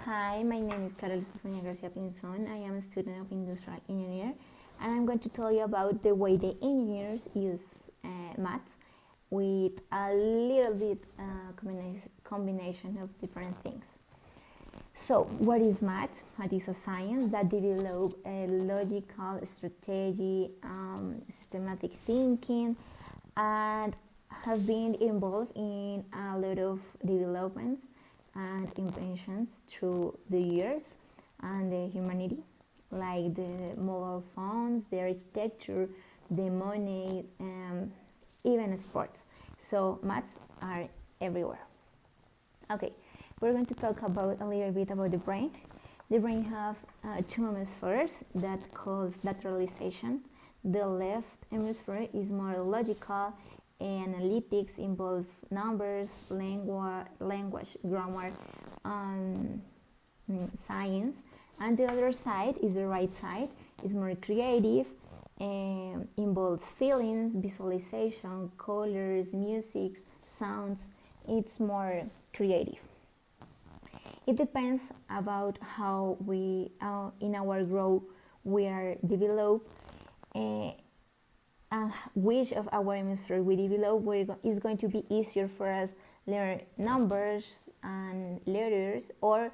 Hi, my name is Carol Estefania Garcia Pinzon. I am a student of industrial engineer, and I'm going to tell you about the way the engineers use maths with a little bit combination of different things. So, what is math? Math is a science that develops a logical strategy, systematic thinking, and have been involved in a lot of developments and inventions through the years and the humanity, like the mobile phones, the architecture, the money, even sports. So maths are everywhere. Okay, we're going to talk about a little bit about the brain. The brain have two hemispheres that cause lateralization. The left hemisphere is more logical. Analytics involve numbers, language, grammar, science, and the other side is the right side. Is more creative, involves feelings, visualization, colors, music, sounds. It's more creative. It depends about how we in our growth we are developed. Which of our hemisphere we develop is going to be easier for us learn numbers and letters or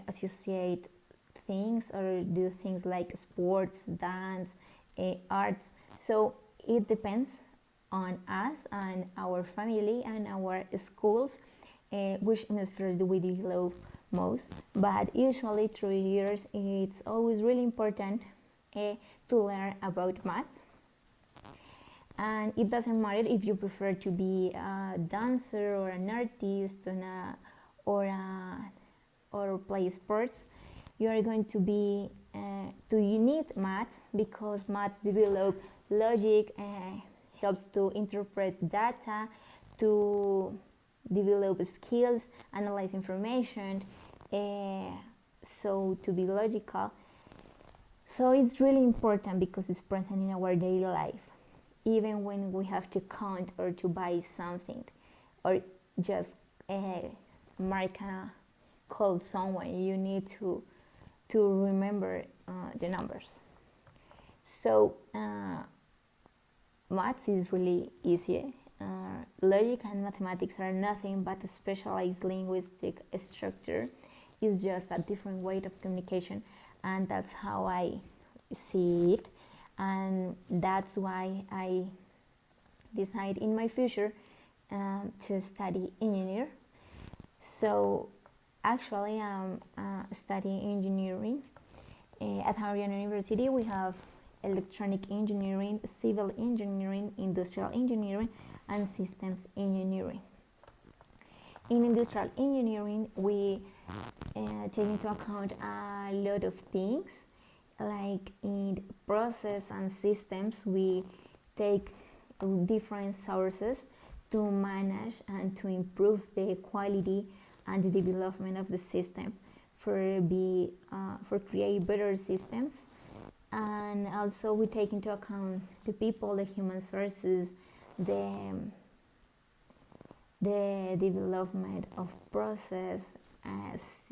associate things or do things like sports, dance, arts. So it depends on us and our family and our schools which hemisphere do we develop most. But usually through years it's always really important to learn about maths. And it doesn't matter if you prefer to be a dancer or an artist or play sports. You are going to be you need maths because math develop logic, helps to interpret data, to develop skills, analyze information, so to be logical. So it's really important because it's present in our daily life. Even when we have to count or to buy something or just call someone, you need to remember the numbers. So maths is really easy. Logic and mathematics are nothing but a specialized linguistic structure. It's just a different way of communication, and that's how I see it. And that's why I decided in my future to study engineer. So actually I'm studying engineering. At Harvard University we have electronic engineering, civil engineering, industrial engineering, and systems engineering. In industrial engineering we take into account a lot of things. Like in process and systems, we take different sources to manage and to improve the quality and the development of the system for create better systems. And also we take into account the people, the human sources, the development of process as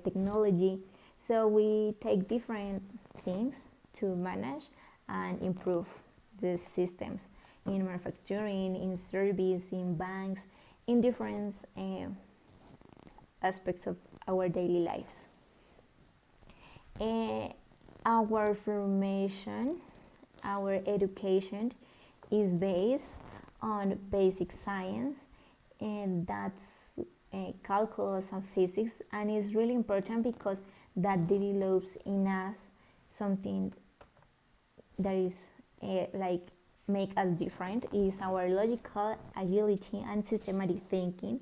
technology. So we take different things to manage and improve the systems in manufacturing, in service, in banks, in different aspects of our daily lives. Our formation, our education is based on basic science, and that's calculus and physics, and it's really important because that develops in us something that is like make us different is our logical agility and systematic thinking.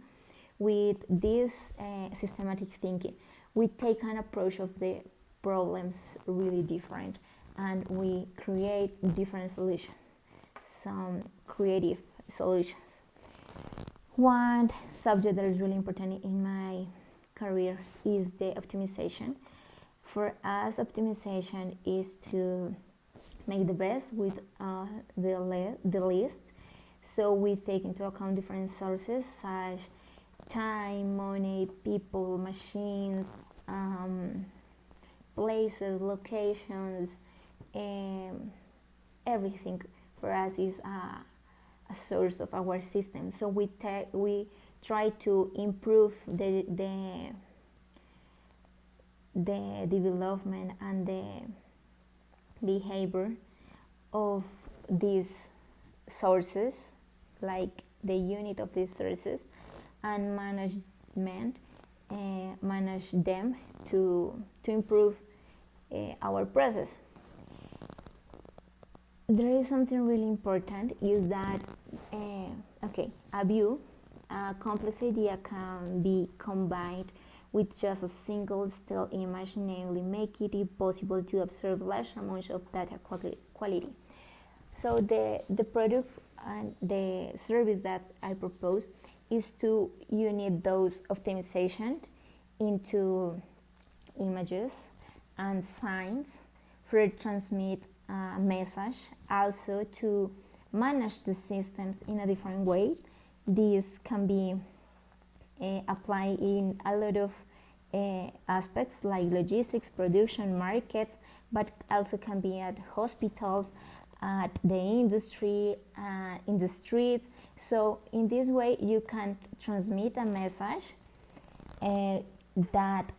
With this systematic thinking we take an approach of the problems really different and we create different solutions, some creative solutions. One subject that is really important in my career is the optimization. For us, optimization is to make the best with the least. So we take into account different sources such time, money, people, machines, places, locations, everything for us is a source of our system. So we try to improve the development and the behavior of these sources, like the unit of these sources, and manage them to improve our process. There is something really important, is that a view, a complex idea can be combined with just a single still image, namely make it possible to observe large amounts of data quality. So the product and the service that I propose is to unite those optimizations into images and signs for transmit a message, also to manage the systems in a different way. This can be applied in a lot of aspects like logistics, production, markets, but also can be at hospitals, at the industry, in the streets. So in this way you can transmit a message that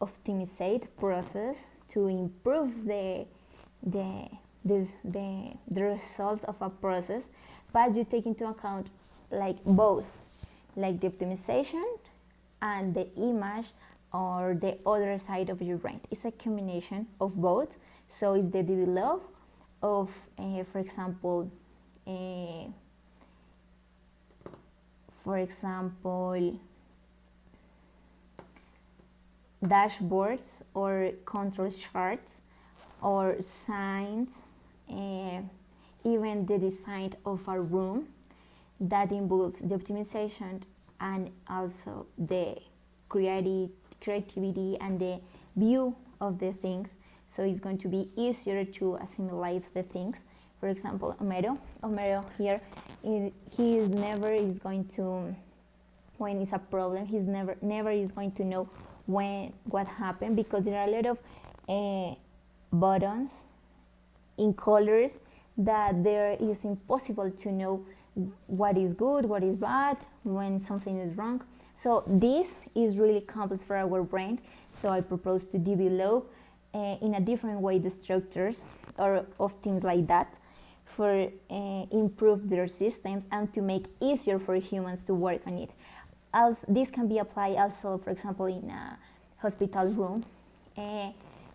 optimizate process to improve the results of a process, but you take into account like both, like the optimization and the image or the other side of your brain. It's a combination of both. So it's the develop of, for example, dashboards or control charts or signs, even the design of a room that involves the optimization and also the creativity and the view of the things. So it's going to be easier to assimilate the things. For example, Homero here, he is never is going to, when it's a problem, he's never is going to know what happened, because there are a lot of buttons in colors that there is impossible to know what is good, what is bad, when something is wrong. So this is really complex for our brain. So I propose to develop in a different way the structures or of things like that for improve their systems and to make easier for humans to work on it. Also, this can be applied also, for example, in a hospital room,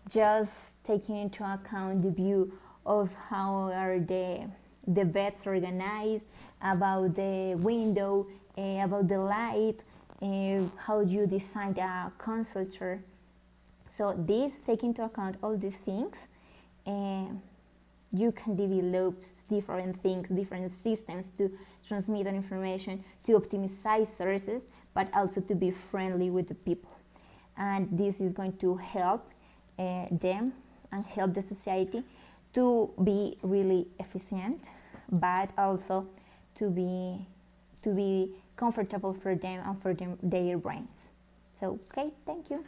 just taking into account the view of how are the beds organized, about the window, about the light, how do you design a consultor. So this, take into account all these things, you can develop different things, different systems to transmit an information, to optimize services, but also to be friendly with the people. And this is going to help them and help the society to be really efficient, but also to be comfortable for them and for their brains. So, okay, thank you.